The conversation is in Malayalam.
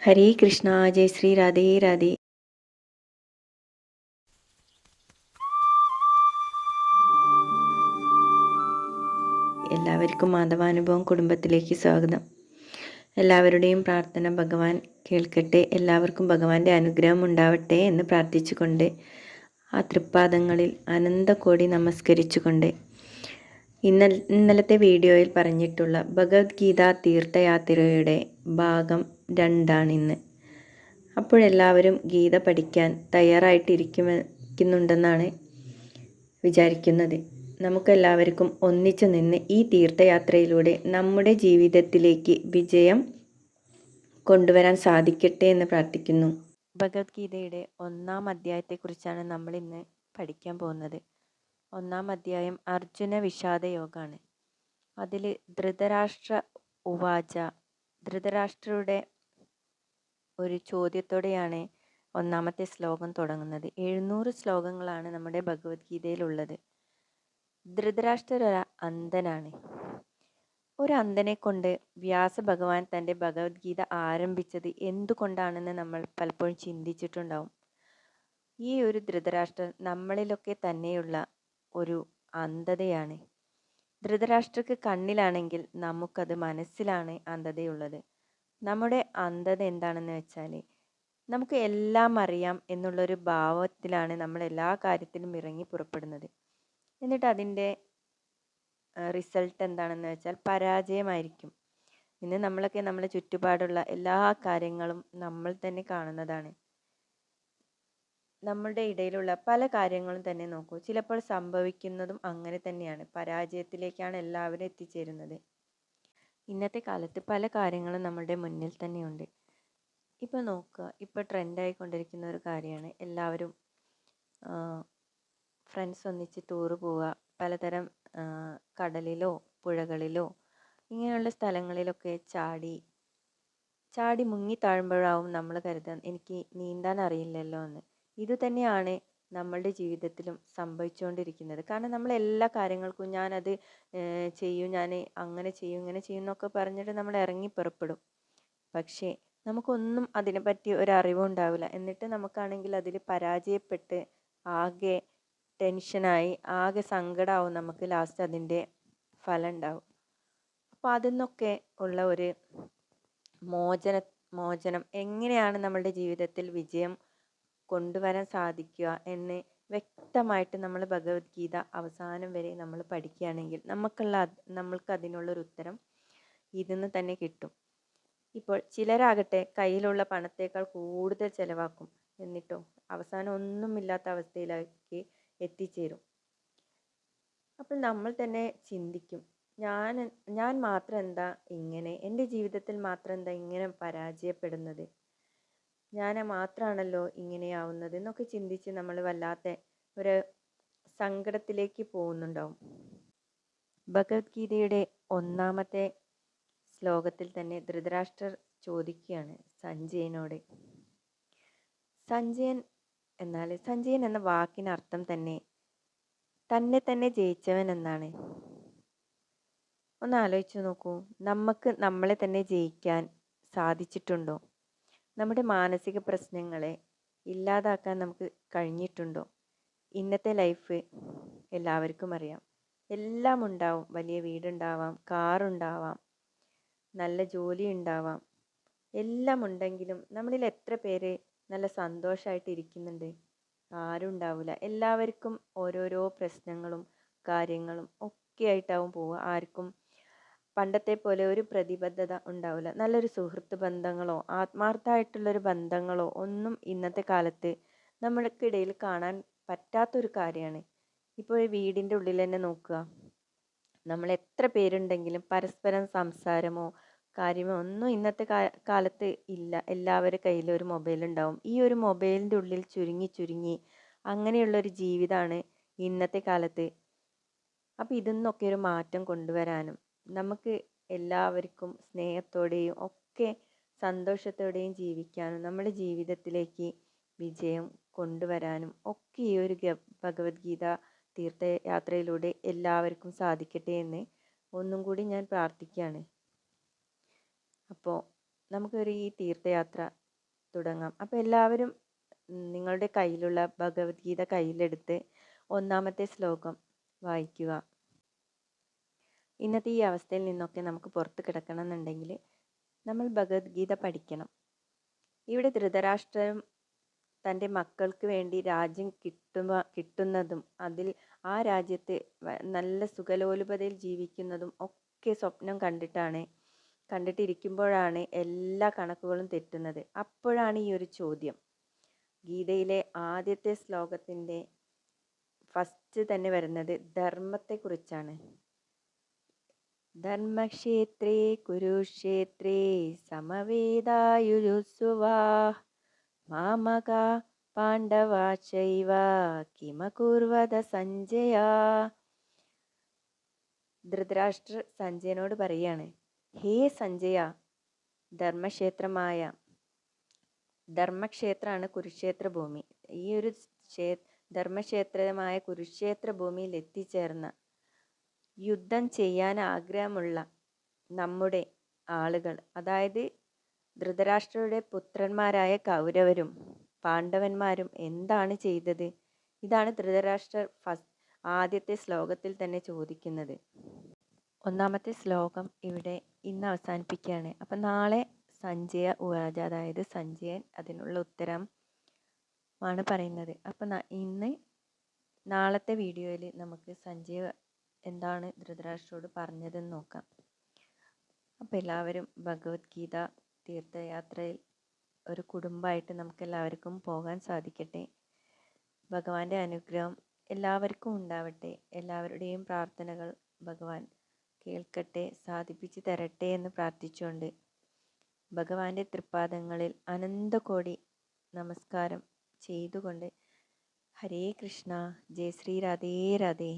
ഹരേ കൃഷ്ണ. ജയ് ശ്രീ രാധേ രാധേ. എല്ലാവർക്കും മാധവാനുഭവം കുടുംബത്തിലേക്ക് സ്വാഗതം. എല്ലാവരുടെയും പ്രാർത്ഥന ഭഗവാൻ കേൾക്കട്ടെ. എല്ലാവർക്കും ഭഗവാന്റെ അനുഗ്രഹം ഉണ്ടാവട്ടെ എന്ന് പ്രാർത്ഥിച്ചുകൊണ്ട് ആ തൃപ്പാദങ്ങളിൽ അനന്തകോടി നമസ്കരിച്ചുകൊണ്ട് ഇന്നലത്തെ വീഡിയോയിൽ പറഞ്ഞിട്ടുള്ള ഭഗവത്ഗീത തീർത്ഥയാത്രയുടെ ഭാഗം 2 അപ്പോഴെല്ലാവരും ഗീത പഠിക്കാൻ തയ്യാറായിട്ടിരിക്കുന്നുണ്ടെന്നാണ് വിചാരിക്കുന്നത്. നമുക്കെല്ലാവർക്കും ഒന്നിച്ചു നിന്ന് ഈ തീർത്ഥയാത്രയിലൂടെ നമ്മുടെ ജീവിതത്തിലേക്ക് വിജയം കൊണ്ടുവരാൻ സാധിക്കട്ടെ എന്ന് പ്രാർത്ഥിക്കുന്നു. ഭഗവത്ഗീതയുടെ 1-ാം അധ്യായത്തെക്കുറിച്ചാണ് നമ്മൾ ഇന്ന് പഠിക്കാൻ പോകുന്നത്. 1-ാം അധ്യായം അർജുന വിഷാദ യോഗമാണ്. അതിൽ ധൃതരാഷ്ട്ര ഉവാച, ധൃതരാഷ്ട്രയുടെ ഒരു ചോദ്യത്തോടെയാണ് 1-ാമത്തെ ശ്ലോകം തുടങ്ങുന്നത്. 700 ശ്ലോകങ്ങളാണ് നമ്മുടെ ഭഗവത്ഗീതയിലുള്ളത്. ധൃതരാഷ്ട്രർ ഒരു അന്ധനാണ്. ഒരു അന്ധനെ കൊണ്ട് വ്യാസഭഗവാൻ തൻ്റെ ഭഗവത്ഗീത ആരംഭിച്ചത് എന്തുകൊണ്ടാണെന്ന് നമ്മൾ പലപ്പോഴും ചിന്തിച്ചിട്ടുണ്ടാവും. ഈ ഒരു ധൃതരാഷ്ട്രർ നമ്മളിലൊക്കെ തന്നെയുള്ള ഒരു അന്ധതയാണ്. ധൃതരാഷ്ട്രക്ക് കണ്ണിലാണെങ്കിൽ നമുക്കത് മനസ്സിലാണ് അന്ധതയുള്ളത്. നമ്മുടെ അന്ധത എന്താണെന്ന് വെച്ചാൽ നമുക്ക് എല്ലാം അറിയാം എന്നുള്ളൊരു ഭാവത്തിലാണ് നമ്മൾ എല്ലാ കാര്യത്തിലും ഇറങ്ങി പുറപ്പെടുന്നത്. എന്നിട്ട് അതിൻ്റെ റിസൾട്ട് എന്താണെന്ന് വെച്ചാൽ പരാജയമായിരിക്കും. ഇന്ന് നമ്മളൊക്കെ നമ്മളെ ചുറ്റുപാടുള്ള എല്ലാ കാര്യങ്ങളും നമ്മൾ തന്നെ കാണുന്നതാണ്. നമ്മളുടെ ഇടയിലുള്ള പല കാര്യങ്ങളും തന്നെ നോക്കൂ, ചിലപ്പോൾ സംഭവിക്കുന്നതും അങ്ങനെ തന്നെയാണ്. പരാജയത്തിലേക്കാണ് എല്ലാവരും എത്തിച്ചേരുന്നത്. ഇന്നത്തെ കാലത്ത് പല കാര്യങ്ങളും നമ്മുടെ മുന്നിൽ തന്നെയുണ്ട്. ഇപ്പോൾ നോക്കുക, ഇപ്പോൾ ട്രെൻഡായിക്കൊണ്ടിരിക്കുന്ന ഒരു കാര്യമാണ് എല്ലാവരും ഫ്രണ്ട്സ് ഒന്നിച്ച് ടൂറ് പോവുക. പലതരം കടലിലോ പുഴകളിലോ ഇങ്ങനെയുള്ള സ്ഥലങ്ങളിലൊക്കെ ചാടി മുങ്ങി താഴുമ്പോഴാവും നമ്മൾ കരുതാൻ എനിക്ക് നീന്താൻ അറിയില്ലല്ലോ എന്ന്. ഇതുതന്നെയാണ് നമ്മളുടെ ജീവിതത്തിലും സംഭവിച്ചുകൊണ്ടിരിക്കുന്നത്. കാരണം നമ്മൾ എല്ലാ കാര്യങ്ങൾക്കും ഞാനത് ചെയ്യും, ഞാൻ അങ്ങനെ ചെയ്യും, ഇങ്ങനെ ചെയ്യും എന്നൊക്കെ പറഞ്ഞിട്ട് നമ്മൾ ഇറങ്ങി പുറപ്പെടും. പക്ഷേ നമുക്കൊന്നും അതിനെപ്പറ്റി ഒരറിവും ഉണ്ടാവില്ല. എന്നിട്ട് നമുക്കാണെങ്കിൽ അതിൽ പരാജയപ്പെട്ട് ആകെ ടെൻഷനായി ആകെ സങ്കടമാവും. നമുക്ക് ലാസ്റ്റ് അതിൻ്റെ ഫലം ഉണ്ടാവും. അപ്പോൾ അതിൽ നിന്നൊക്കെ ഉള്ള ഒരു മോചനം എങ്ങനെയാണ് നമ്മളുടെ ജീവിതത്തിൽ വിജയം കൊണ്ടുവരാൻ സാധിക്കുക എന്ന് വ്യക്തമായിട്ട് നമ്മൾ ഭഗവത്ഗീത അവസാനം വരെ നമ്മൾ പഠിക്കുകയാണെങ്കിൽ നമ്മൾക്ക് അതിനുള്ളൊരു ഉത്തരം ഇതിന്ന് തന്നെ കിട്ടും. ഇപ്പോൾ ചിലരാകട്ടെ കയ്യിലുള്ള പണത്തേക്കാൾ കൂടുതൽ ചിലവാക്കും. എന്നിട്ടോ അവസാനം ഒന്നുമില്ലാത്ത അവസ്ഥയിലേക്ക് എത്തിച്ചേരും. അപ്പോൾ നമ്മൾ തന്നെ ചിന്തിക്കും, ഞാൻ മാത്രം എന്താ ഇങ്ങനെ, എൻ്റെ ജീവിതത്തിൽ മാത്രം എന്താ ഇങ്ങനെ പരാജയപ്പെടുന്നത്, ഞാൻ മാത്രമാണല്ലോ ഇങ്ങനെയാവുന്നത് എന്നൊക്കെ ചിന്തിച്ച് നമ്മൾ വല്ലാത്ത ഒരു സങ്കടത്തിലേക്ക് പോകുന്നുണ്ടാവും. ഭഗവത്ഗീതയുടെ 1-ാമത്തെ ശ്ലോകത്തിൽ തന്നെ ധൃതരാഷ്ട്രർ ചോദിക്കുകയാണ് സഞ്ജയനോട്. സഞ്ജയൻ എന്ന വാക്കിനർത്ഥം തന്നെ തന്നെ ജയിച്ചവൻ എന്നാണ്. ഒന്ന് ആലോചിച്ച് നോക്കൂ, നമുക്ക് നമ്മളെ തന്നെ ജയിക്കാൻ സാധിച്ചിട്ടുണ്ടോ? നമ്മുടെ മാനസിക പ്രശ്നങ്ങളെ ഇല്ലാതാക്കാൻ നമുക്ക് കഴിഞ്ഞിട്ടുണ്ടോ? ഇന്നത്തെ ലൈഫ് എല്ലാവർക്കും അറിയാം. എല്ലാം ഉണ്ടാവും. വലിയ വീടുണ്ടാവാം, കാറുണ്ടാവാം, നല്ല ജോലി ഉണ്ടാവാം, എല്ലാം ഉണ്ടെങ്കിലും നമ്മളിൽ എത്ര പേര് നല്ല സന്തോഷമായിട്ട് ഇരിക്കുന്നുണ്ട്? ആരും ഉണ്ടാവില്ല. എല്ലാവർക്കും ഓരോരോ പ്രശ്നങ്ങളും കാര്യങ്ങളും ഒക്കെ ആയിട്ടാവും പോവുക. ആർക്കും പണ്ടത്തെ പോലെ ഒരു പ്രതിബദ്ധത ഉണ്ടാവില്ല. നല്ലൊരു സുഹൃത്ത് ബന്ധങ്ങളോ ആത്മാർത്ഥമായിട്ടുള്ളൊരു ബന്ധങ്ങളോ ഒന്നും ഇന്നത്തെ കാലത്ത് നമ്മൾക്കിടയിൽ കാണാൻ പറ്റാത്തൊരു കാര്യമാണ്. ഇപ്പോൾ ഈ വീടിൻ്റെ ഉള്ളിൽ തന്നെ നോക്കുക, നമ്മൾ എത്ര പേരുണ്ടെങ്കിലും പരസ്പരം സംസാരമോ കാര്യമോ ഒന്നും ഇന്നത്തെ കാലത്ത് ഇല്ല. എല്ലാവരുടെ കയ്യിൽ ഒരു മൊബൈൽ ഉണ്ടാവും. ഈ ഒരു മൊബൈലിൻ്റെ ഉള്ളിൽ ചുരുങ്ങി അങ്ങനെയുള്ളൊരു ജീവിതമാണ് ഇന്നത്തെ കാലത്ത്. അപ്പോൾ ഇതിന്നൊക്കെ ഒരു മാറ്റം കൊണ്ടുവരാനും നമുക്ക് എല്ലാവർക്കും സ്നേഹത്തോടെയും ഒക്കെ സന്തോഷത്തോടെയും ജീവിക്കാനും നമ്മുടെ ജീവിതത്തിലേക്ക് വിജയം കൊണ്ടുവരാനും ഒക്കെ ഈ ഒരു ഭഗവത്ഗീത തീർത്ഥയാത്രയിലൂടെ എല്ലാവർക്കും സാധിക്കട്ടെ എന്ന് ഒന്നും കൂടി ഞാൻ പ്രാർത്ഥിക്കുകയാണ്. അപ്പോൾ നമുക്കൊരു ഈ തീർത്ഥയാത്ര തുടങ്ങാം. അപ്പോൾ എല്ലാവരും നിങ്ങളുടെ കയ്യിലുള്ള ഭഗവത്ഗീത കയ്യിലെടുത്ത് ഒന്നാമത്തെ ശ്ലോകം വായിക്കുക. ഇന്നത്തെ ഈ അവസ്ഥയിൽ നിന്നൊക്കെ നമുക്ക് പുറത്ത് കിടക്കണം എന്നുണ്ടെങ്കിൽ നമ്മൾ ഭഗവത്ഗീത പഠിക്കണം. ഇവിടെ ധൃതരാഷ്ട്രം തൻ്റെ മക്കൾക്ക് വേണ്ടി രാജ്യം കിട്ടുന്നതും അതിൽ ആ രാജ്യത്ത് നല്ല സുഖലോലുപതയിൽ ജീവിക്കുന്നതും ഒക്കെ സ്വപ്നം കണ്ടിട്ടിരിക്കുമ്പോഴാണ് എല്ലാ കണക്കുകളും തെറ്റുന്നത്. അപ്പോഴാണ് ഈ ഒരു ചോദ്യം. ഗീതയിലെ ആദ്യത്തെ ശ്ലോകത്തിൻ്റെ ഫസ്റ്റ് തന്നെ വരുന്നത് ധർമ്മത്തെക്കുറിച്ചാണ്. ധർമ്മക്ഷേത്രേ കുരുക്ഷേത്രേ സമവേദായുജുസ്സുവാ മാമക പാണ്ഡവാചൈവ കിമകുർവത സഞ്ജയ. ധൃതരാഷ്ട്ര സഞ്ജയനോട് പറയാണ്, ഹേ സഞ്ജയ, ധർമ്മക്ഷേത്രമാണ് കുരുക്ഷേത്ര ഭൂമി. ഈ ഒരു ധർമ്മക്ഷേത്രമായ കുരുക്ഷേത്ര ഭൂമിയിൽ എത്തിച്ചേർന്ന യുദ്ധം ചെയ്യാൻ ആഗ്രഹമുള്ള നമ്മുടെ ആളുകൾ, അതായത് ധൃതരാഷ്ട്രയുടെ പുത്രന്മാരായ കൗരവരും പാണ്ഡവന്മാരും എന്താണ് ചെയ്തത്? ഇതാണ് ധൃതരാഷ്ട്രർ ആദ്യത്തെ ശ്ലോകത്തിൽ തന്നെ ചോദിക്കുന്നത്. ഒന്നാമത്തെ ശ്ലോകം ഇവിടെ ഇന്ന് അവസാനിപ്പിക്കുകയാണ്. അപ്പം നാളെ സഞ്ജയ ഉവാച, അതായത് സഞ്ജയൻ അതിനുള്ള ഉത്തരമാണ് പറയുന്നത്. അപ്പം നാളത്തെ വീഡിയോയിൽ നമുക്ക് സഞ്ജയ എന്താണ് ധൃതരാഷ്ട്രരോട് പറഞ്ഞതെന്ന് നോക്കാം. അപ്പോൾ എല്ലാവരും ഭഗവത്ഗീത തീർത്ഥയാത്രയിൽ ഒരു കുടുംബമായിട്ട് നമുക്കെല്ലാവർക്കും പോകാൻ സാധിക്കട്ടെ. ഭഗവാന്റെ അനുഗ്രഹം എല്ലാവർക്കും ഉണ്ടാവട്ടെ. എല്ലാവരുടെയും പ്രാർത്ഥനകൾ ഭഗവാൻ കേൾക്കട്ടെ, സാധിപ്പിച്ച് തരട്ടെ എന്ന് പ്രാർത്ഥിച്ചുകൊണ്ട് ഭഗവാന്റെ തൃപ്പാദങ്ങളിൽ അനന്തകോടി നമസ്കാരം ചെയ്തുകൊണ്ട് ഹരേ കൃഷ്ണ, ജയ ശ്രീ രാധേ രാധേ.